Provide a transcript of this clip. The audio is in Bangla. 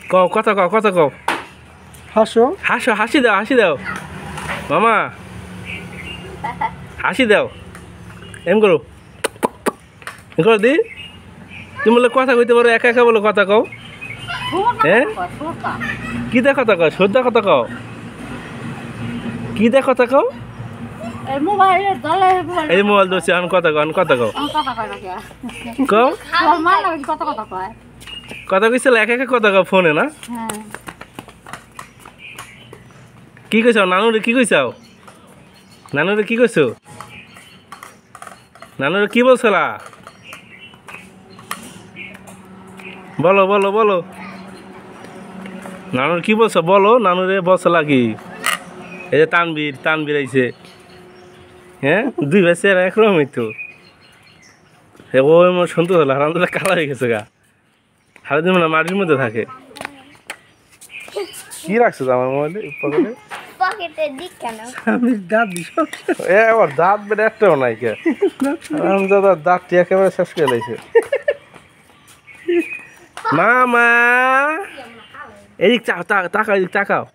কও কথা কও কথা কও হাসো হাসো হাসি দাও মামা হাসি দাও এম করো দি তুমি বলে কথা কইতে পারো একা একা বলো কথা কও হ্যাঁ কি দে কথা কও সদ্যা কথা কও কি দে কথা কও এই মোবাইল দোষে আমি কথা কও কও কথা কইছিল একা একা কথা কও ফোনে না কি কইছ নানুরে কি কইছাও নানুরে কি কইছো নানুরে কি বলছলা বলো বলো বলো নানুর কি বলছো বলো নানুরে বলছলা কি এই যে তানবীর আইছে হ্যাঁ দুই ভাই চেহারা একরকমই তো ও শুনতে হলো আলহামদুলিল্লাহ কালা হয়ে গেছে গা সারাদিন মানে মাটির মধ্যে থাকে কি রাখছো আমার মোবাইলে পকেটে দাঁত বেড়ে একটাও নাই কে দাঁত একেবারে শেষ করে লাইছে মামা এদিক তাকাও